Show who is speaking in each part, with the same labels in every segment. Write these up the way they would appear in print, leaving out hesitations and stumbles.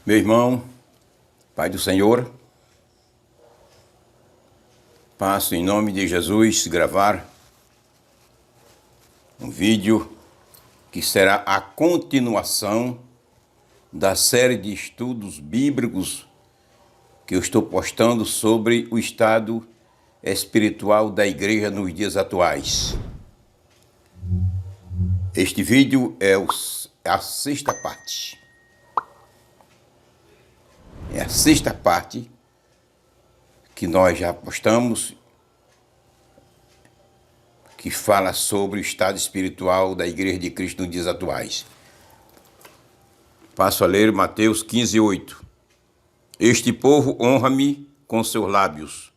Speaker 1: Meu irmão, Pai do Senhor, passo em nome de Jesus gravar um vídeo que será a continuação da série de estudos bíblicos que eu estou postando sobre o estado espiritual da igreja nos dias atuais. Este vídeo é a sexta parte. É a sexta parte que nós já postamos, que fala sobre o estado espiritual da Igreja de Cristo nos dias atuais. Passo a ler Mateus 15:8. Este povo honra-me com seus lábios,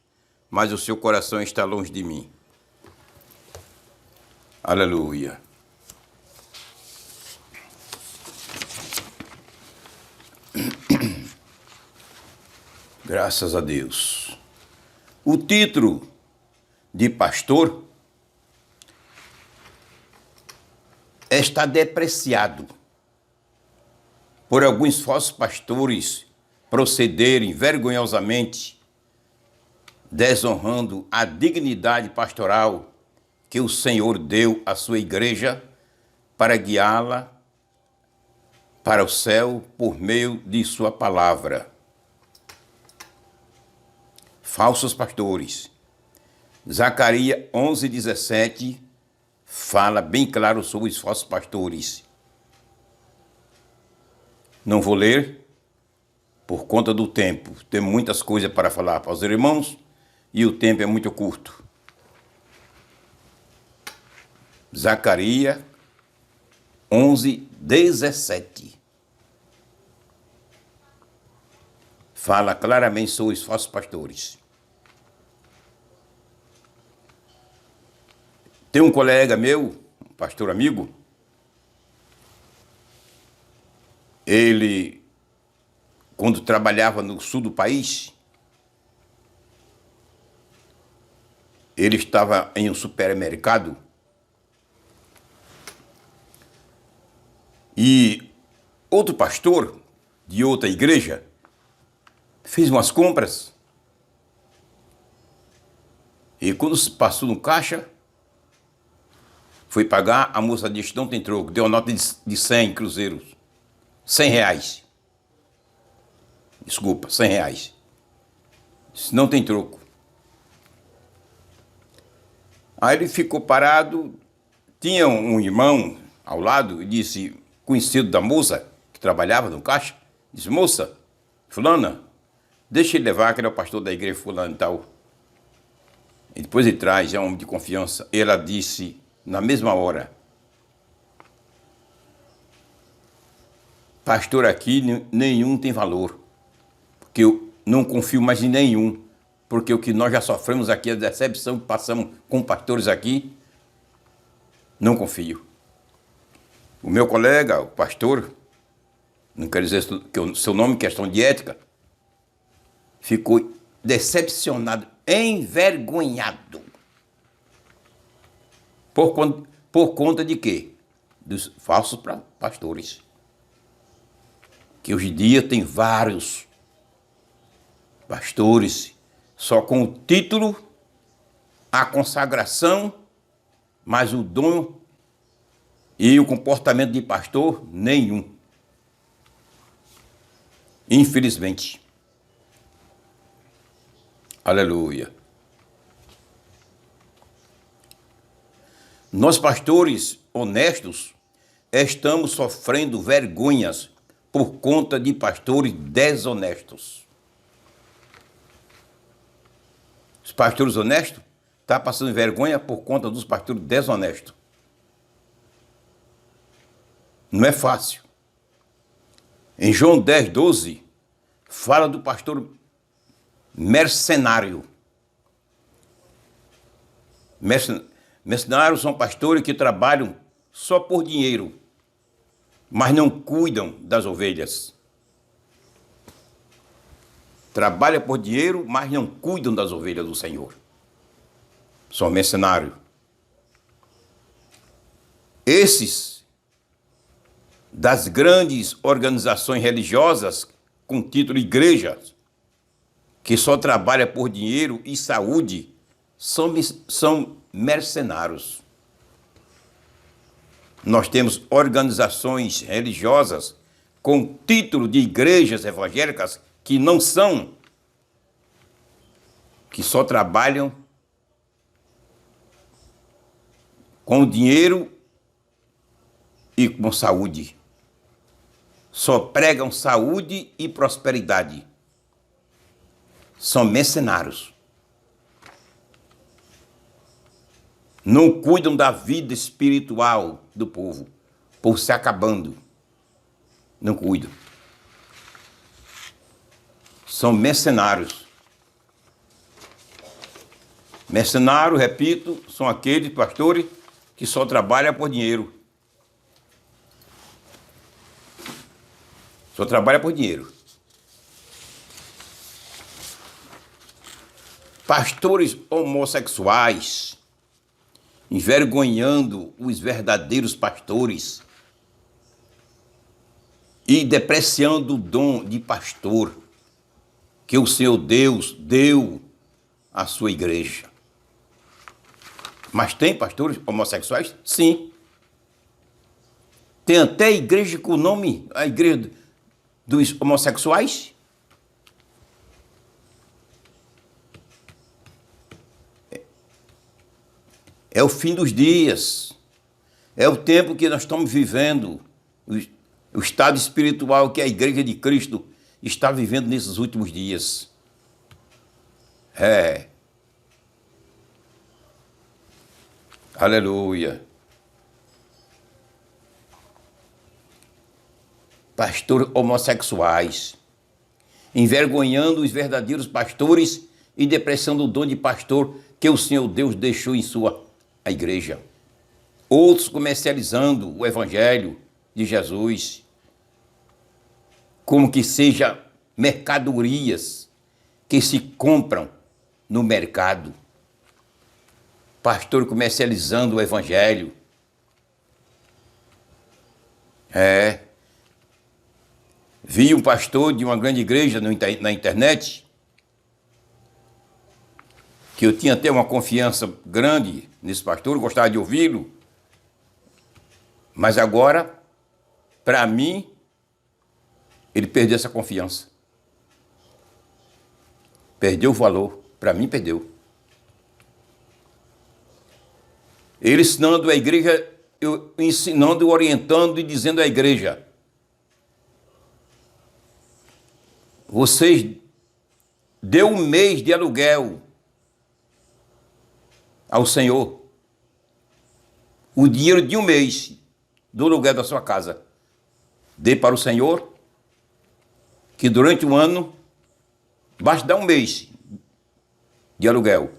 Speaker 1: mas o seu coração está longe de mim. Aleluia. Graças a Deus. O título de pastor está depreciado por alguns falsos pastores procederem vergonhosamente, desonrando a dignidade pastoral que o Senhor deu à sua igreja para guiá-la para o céu por meio de sua palavra. Falsos pastores. Zacarias 11:17 fala bem claro sobre os falsos pastores. Não vou ler por conta do tempo. Tem muitas coisas para falar para os irmãos e o tempo é muito curto. Zacarias 11:17 fala claramente sobre os falsos pastores. Tem um colega meu, um pastor amigo, ele, quando trabalhava no sul do país, ele estava em um supermercado e outro pastor de outra igreja fez umas compras e quando se passou no caixa, foi pagar, a moça disse, não tem troco, deu uma nota de 100 cruzeiros, 100 reais. Desculpa, 100 reais. Disse, não tem troco. Aí ele ficou parado, tinha um irmão ao lado, e disse, conhecido da moça, que trabalhava no caixa, disse, moça, fulana, deixa ele levar, que ele é o pastor da igreja fulano e tal. E depois ele traz, é um homem de confiança. Ela disse, na mesma hora, pastor aqui nenhum tem valor, porque eu não confio mais em nenhum, porque o que nós já sofremos aqui, a decepção que passamos com pastores aqui, não confio. O meu colega, o pastor, não quero dizer que o seu nome, questão de ética, ficou decepcionado, envergonhado. Por conta de quê? Dos falsos pastores. Que hoje em dia tem vários pastores, só com o título, a consagração, mas o dom e o comportamento de pastor, nenhum. Infelizmente. Aleluia. Nós, pastores honestos, estamos sofrendo vergonhas por conta de pastores desonestos. Os pastores honestos estão passando vergonha por conta dos pastores desonestos. Não é fácil. Em João 10:12, fala do pastor mercenário. Mercenários são pastores que trabalham só por dinheiro, mas não cuidam das ovelhas. Trabalham por dinheiro, mas não cuidam das ovelhas do Senhor. São mercenários. Esses das grandes organizações religiosas com título igreja, que só trabalha por dinheiro e saúde, são mercenários. Nós temos organizações religiosas com título de igrejas evangélicas que não são, que só trabalham com dinheiro e com saúde. Só pregam saúde e prosperidade. São mercenários. Não cuidam da vida espiritual do povo, por se acabando. Não cuidam. São mercenários. Mercenários, repito, são aqueles pastores que só trabalham por dinheiro. Só trabalha por dinheiro. Pastores homossexuais, envergonhando os verdadeiros pastores e depreciando o dom de pastor que o Senhor Deus deu à sua igreja. Mas tem pastores homossexuais? Sim. Tem até igreja com o nome, a igreja dos homossexuais. É o fim dos dias. É o tempo que nós estamos vivendo. O estado espiritual que a Igreja de Cristo está vivendo nesses últimos dias. Aleluia. Pastores homossexuais, envergonhando os verdadeiros pastores e depreciando o dom de pastor que o Senhor Deus deixou em sua igreja. Outros comercializando o evangelho de Jesus, como que seja mercadorias que se compram no mercado. Pastor comercializando o evangelho. Vi um pastor de uma grande igreja na internet, que eu tinha até uma confiança grande nesse pastor, gostava de ouvi-lo, mas agora, para mim, ele perdeu essa confiança. Perdeu o valor, para mim perdeu. Ele ensinando a igreja, ensinando, orientando e dizendo à igreja: vocês deu um mês de aluguel ao Senhor, o dinheiro de um mês do aluguel da sua casa. Dê para o Senhor, que durante um ano, basta dar um mês de aluguel.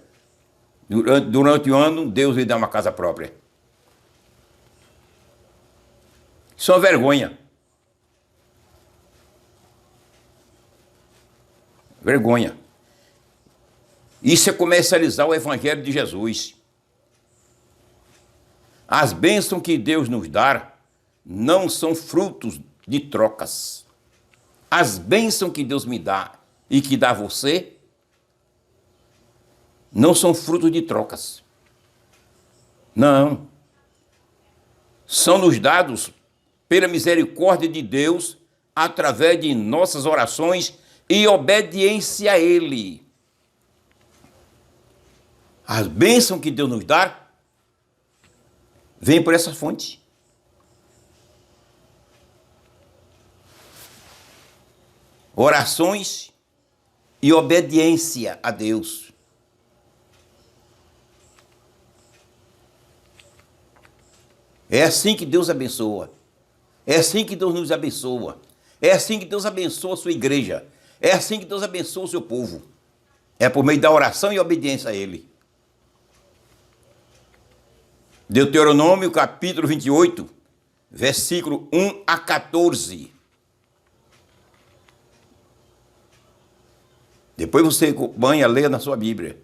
Speaker 1: Durante o ano, Deus lhe dá uma casa própria. Isso é uma vergonha. Vergonha. Isso é comercializar o evangelho de Jesus. As bênçãos que Deus nos dá não são frutos de trocas. As bênçãos que Deus me dá e que dá a você não são frutos de trocas. Não. São nos dados pela misericórdia de Deus através de nossas orações e obediência a Ele. As bênçãos que Deus nos dá vêm por essa fonte. Orações e obediência a Deus. É assim que Deus abençoa. É assim que Deus nos abençoa. É assim que Deus abençoa a sua igreja. É assim que Deus abençoa o seu povo. É por meio da oração e obediência a Ele. Deuteronômio capítulo 28, versículo 1 a 14. Depois você acompanha, leia na sua Bíblia.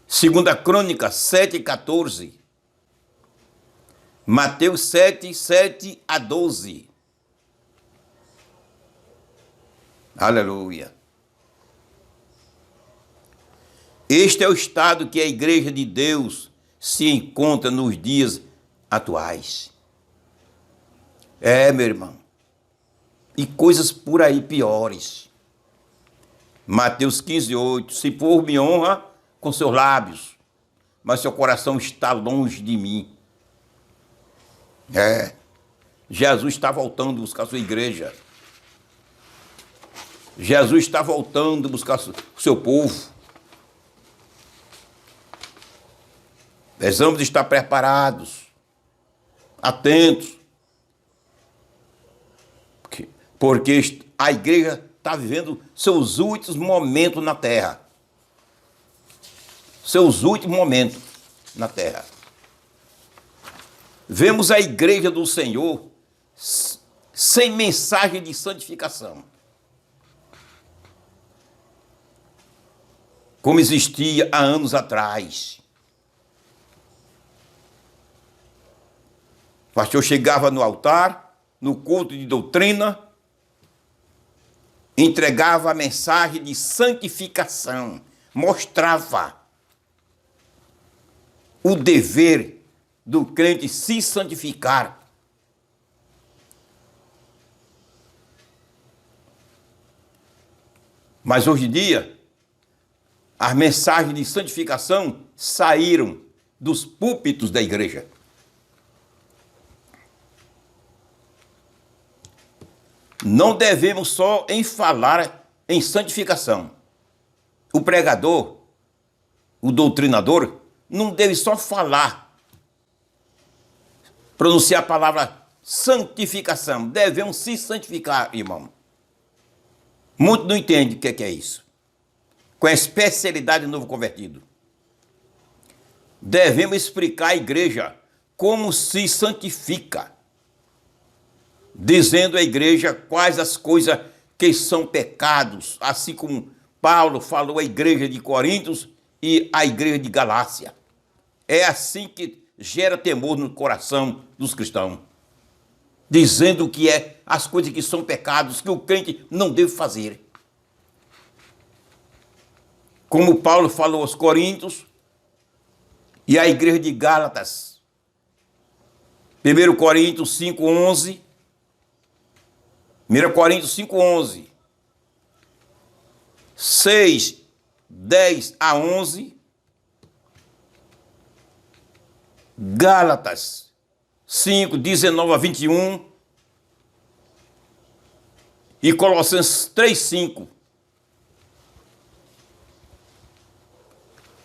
Speaker 1: 2 Crônica 7, 14. Mateus 7, 7 a 12. Aleluia. Este é o estado que a igreja de Deus se encontra nos dias atuais. Meu irmão. E coisas por aí piores. Mateus 15:8. Se for me honra com seus lábios, mas seu coração está longe de mim. Jesus está voltando buscar a sua igreja. Jesus está voltando buscar o seu povo. Precisamos estar preparados, atentos, porque a igreja está vivendo seus últimos momentos na terra. Seus últimos momentos na terra. Vemos a igreja do Senhor sem mensagem de santificação, como existia há anos atrás. O pastor chegava no altar, no culto de doutrina, entregava a mensagem de santificação, mostrava o dever do crente se santificar. Mas hoje em dia, as mensagens de santificação saíram dos púlpitos da igreja. Não devemos só em falar em santificação. O pregador, o doutrinador, não deve só falar, pronunciar a palavra santificação. Devemos se santificar, irmão. Muitos não entendem o que é isso. Com a especialidade do novo convertido. Devemos explicar à igreja como se santifica, dizendo à igreja quais as coisas que são pecados, assim como Paulo falou à igreja de Coríntios e à igreja de Galácia. É assim que gera temor no coração dos cristãos, dizendo que é as coisas que são pecados, que o crente não deve fazer. Como Paulo falou aos Coríntios e à igreja de Gálatas. 1 Coríntios 5:11. 1 Coríntios 5:11. 6:10-11. Gálatas 5:19-21. E Colossenses 3:5.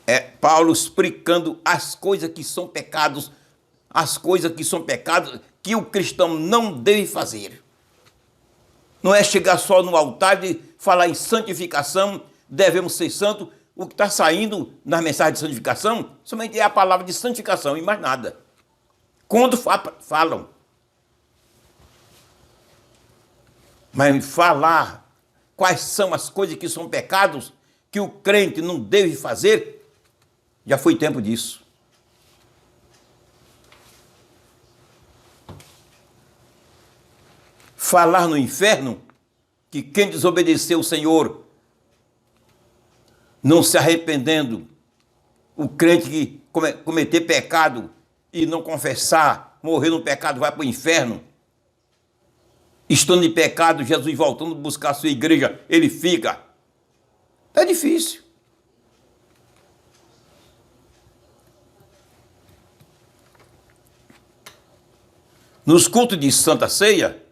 Speaker 1: É Paulo explicando as coisas que são pecados, as coisas que são pecados que o cristão não deve fazer. Não é chegar só no altar e falar em santificação, devemos ser santos. O que está saindo nas mensagens de santificação somente é a palavra de santificação e mais nada. Quando falam. Mas falar quais são as coisas que são pecados que o crente não deve fazer, já foi tempo disso. Falar no inferno que quem desobedeceu o Senhor, não se arrependendo, o crente que cometer pecado e não confessar, morrer no pecado, vai para o inferno. Estando em pecado, Jesus voltando a buscar a sua igreja, ele fica. É difícil. Nos cultos de Santa Ceia,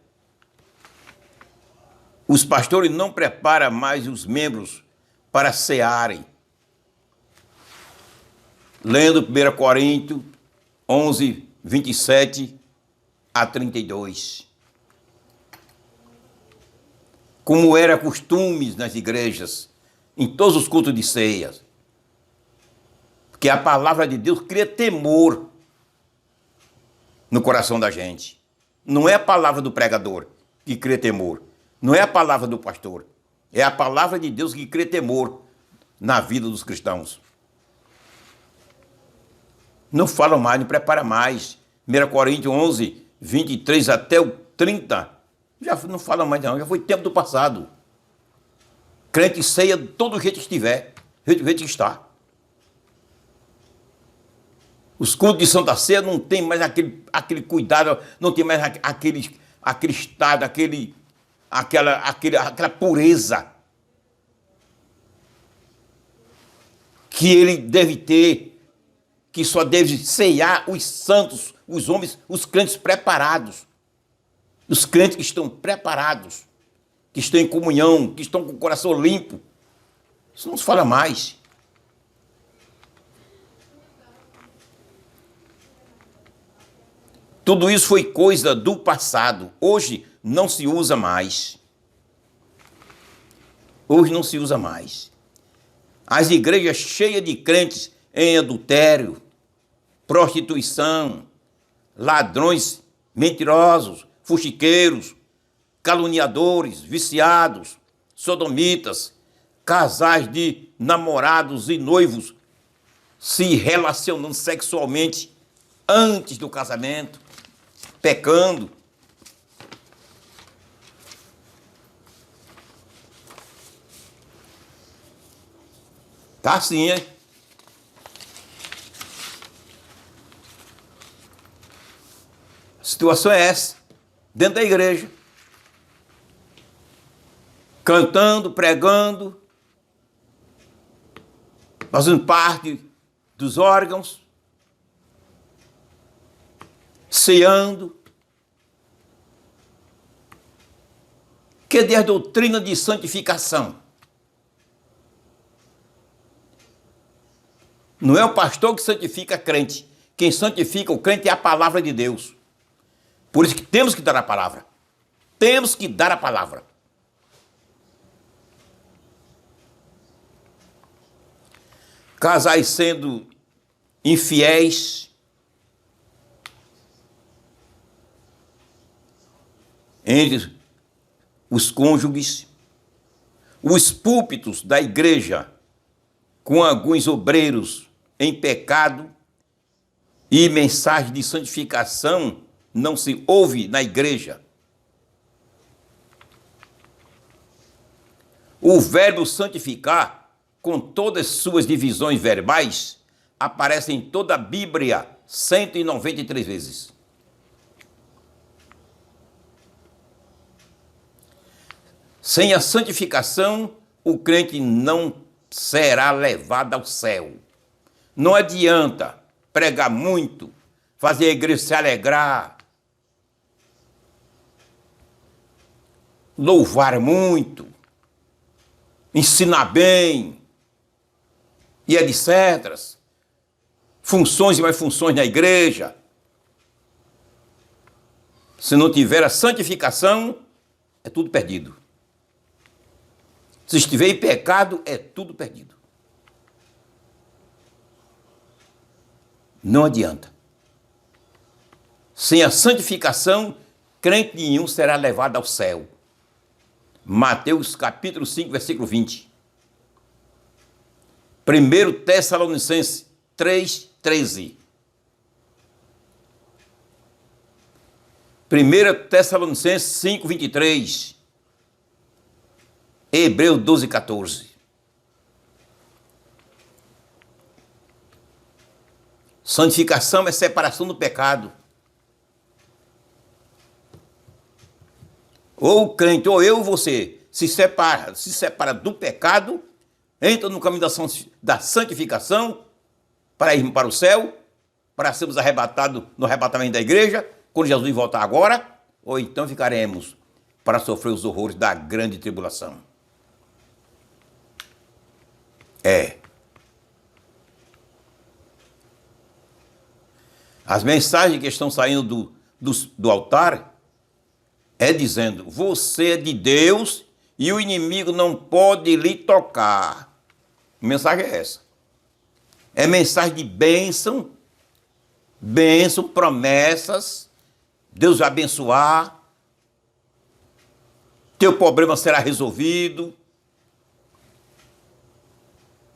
Speaker 1: os pastores não preparam mais os membros para cearem. Lendo 1 Coríntios 11:27-32. Como era costume nas igrejas, em todos os cultos de ceia. Porque a palavra de Deus cria temor no coração da gente. Não é a palavra do pregador que cria temor. Não é a palavra do pastor. É a palavra de Deus que cria temor na vida dos cristãos. Não falam mais, não preparam mais. 1 Coríntios 11:23 até o 30. Já não falam mais não, já foi tempo do passado. Crente ceia de todo jeito que estiver, do jeito que está. Os cultos de Santa Ceia não tem mais aquele cuidado, não tem mais aquele estado, aquela pureza que ele deve ter, que só deve ceiar os santos, os homens, os crentes preparados. Os crentes que estão preparados, que estão em comunhão, que estão com o coração limpo. Isso não se fala mais. Tudo isso foi coisa do passado. Hoje não se usa mais. Hoje não se usa mais. As igrejas cheias de crentes em adultério, prostituição, ladrões mentirosos, fuxiqueiros, caluniadores, viciados, sodomitas, casais de namorados e noivos se relacionando sexualmente antes do casamento, pecando. Tá assim, hein? A situação é essa, dentro da igreja. Cantando, pregando, fazendo parte dos órgãos, ceando. Cadê a doutrina de santificação? Não é o pastor que santifica crente. Quem santifica o crente é a palavra de Deus. Por isso que temos que dar a palavra. Temos que dar a palavra. Casais sendo infiéis, entre os cônjuges, os púlpitos da igreja com alguns obreiros em pecado e mensagem de santificação não se ouve na igreja. O verbo santificar, com todas suas divisões verbais, aparece em toda a Bíblia 193 vezes. Sem a santificação, o crente não será levado ao céu. Não adianta pregar muito, fazer a igreja se alegrar, louvar muito, ensinar bem, e etc. Funções e mais funções na igreja. Se não tiver a santificação, é tudo perdido. Se estiver em pecado, é tudo perdido. Não adianta. Sem a santificação, crente nenhum será levado ao céu. Mateus capítulo 5, versículo 20. 1 Tessalonicenses 3:13. 1 Tessalonicenses 5:23. Hebreus 12:14. Santificação é separação do pecado. Ou o crente, ou eu ou você, se separa do pecado, entra no caminho da santificação para irmos para o céu, para sermos arrebatados no arrebatamento da igreja, quando Jesus voltar agora, ou então ficaremos para sofrer os horrores da grande tribulação. As mensagens que estão saindo do altar é dizendo, você é de Deus e o inimigo não pode lhe tocar. A mensagem é essa. É mensagem de bênção, promessas, Deus vai abençoar, teu problema será resolvido,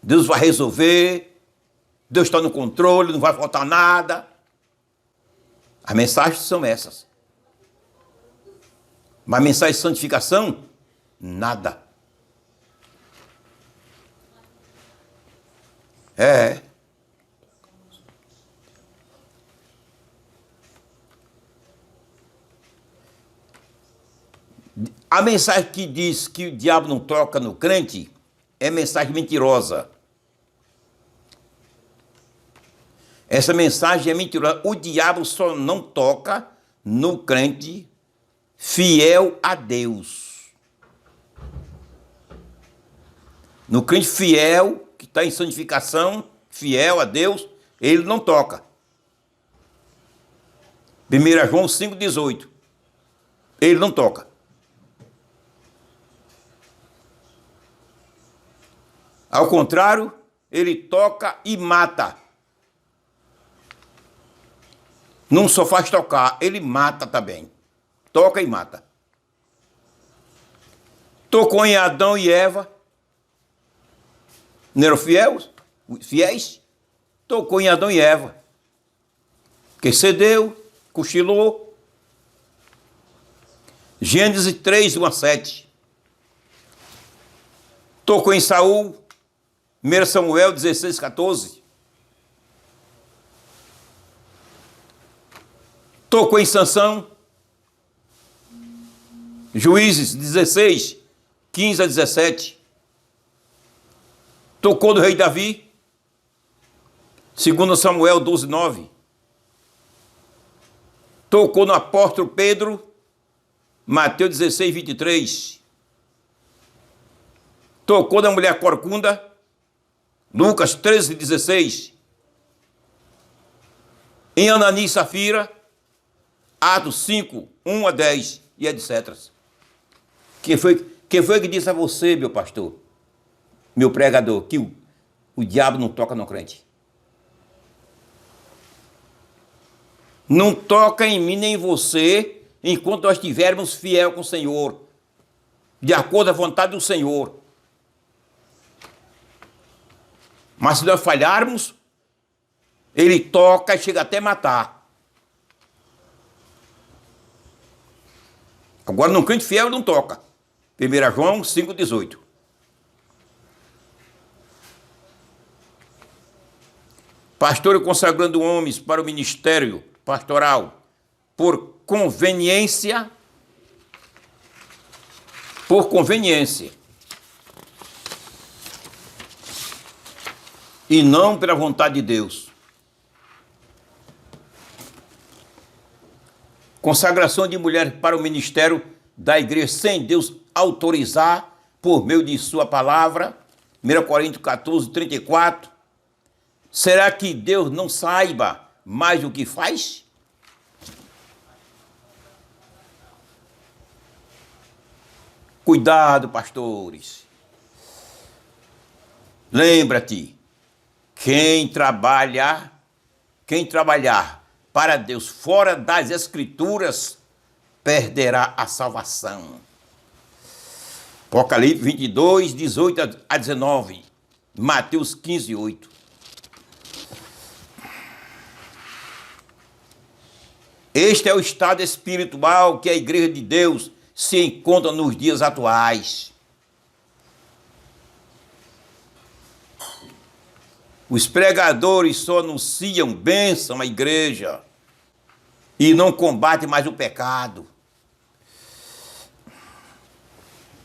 Speaker 1: Deus vai resolver, Deus está no controle, não vai faltar nada. As mensagens são essas. Mas mensagem de santificação, nada. É. A mensagem que diz que o diabo não toca no crente é mensagem mentirosa. Essa mensagem é mentirosa. O diabo só não toca no crente fiel a Deus. No crente fiel, que está em santificação, fiel a Deus, ele não toca. 1 João 5,18. Ele não toca. Ao contrário, ele toca e mata. Não só faz tocar, ele mata também. Toca e mata. Tocou em Adão e Eva. Não eram fiéis? Tocou em Adão e Eva. Que cedeu, cochilou. Gênesis 3, 1 a 7. Tocou em Saul. 1 Samuel 16, 14. Tocou em Sansão. Juízes 16, 15 a 17. Tocou no rei Davi. 2 Samuel 12, 9. Tocou no apóstolo Pedro. Mateus 16, 23. Tocou na mulher corcunda. Lucas 13, 16. Em Anani e Safira. Atos 5, 1 a 10 e etc. Quem foi que disse a você, meu pastor, meu pregador, que o diabo não toca no crente? Não toca em mim nem em você, enquanto nós estivermos fiel com o Senhor, de acordo à vontade do Senhor. Mas se nós falharmos, ele toca e chega até matar. Agora, no crente fiel não toca. 1 João 5,18. Pastor consagrando homens para o ministério pastoral por conveniência. Por conveniência. E não pela vontade de Deus. Consagração de mulher para o ministério da igreja sem Deus autorizar por meio de sua palavra. 1 Coríntios 14, 34. Será que Deus não saiba mais o que faz? Cuidado, pastores. Lembra-te, quem trabalhar para Deus fora das Escrituras perderá a salvação. Apocalipse 22, 18 a 19. Mateus 15, 8. Este é o estado espiritual que a igreja de Deus se encontra nos dias atuais. Os pregadores só anunciam bênção à igreja e não combatem mais o pecado.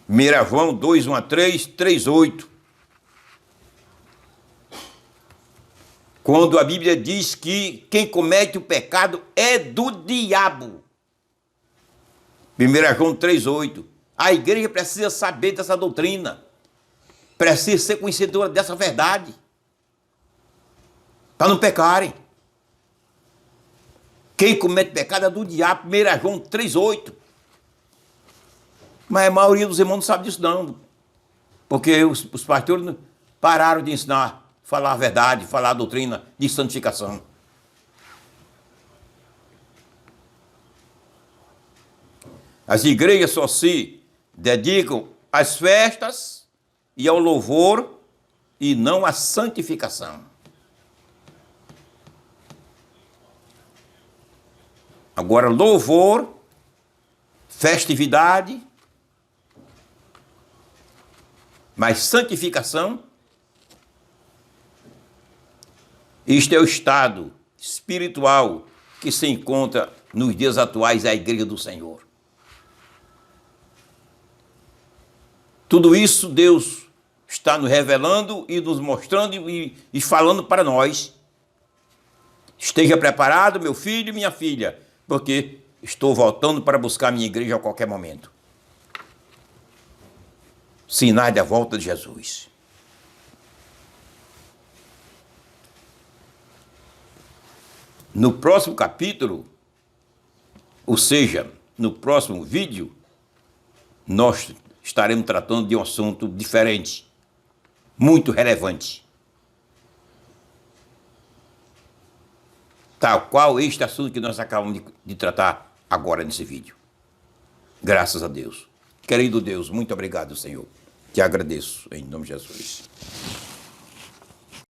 Speaker 1: 1 João 2, 1 a 3, 3, 8. Quando a Bíblia diz que quem comete o pecado é do diabo. 1 João 3, 8. A igreja precisa saber dessa doutrina. Precisa ser conhecedora dessa verdade. Para não pecarem. Quem comete pecado é do diabo. 1 João 3, 8. Mas a maioria dos irmãos não sabe disso não. Porque os pastores pararam de ensinar, falar a verdade, falar a doutrina de santificação. As igrejas só se dedicam às festas e ao louvor e não à santificação. Agora, louvor, festividade, mas santificação, Este é o estado espiritual que se encontra nos dias atuais a Igreja do Senhor. Tudo isso Deus está nos revelando e nos mostrando e falando para nós. Esteja preparado, meu filho e minha filha, porque estou voltando para buscar minha igreja a qualquer momento. Sinais da volta de Jesus. No próximo capítulo, ou seja, no próximo vídeo, nós estaremos tratando de um assunto diferente, muito relevante. Tal qual este assunto que nós acabamos de tratar agora nesse vídeo. Graças a Deus. Querido Deus, muito obrigado, Senhor. Te agradeço em nome de Jesus.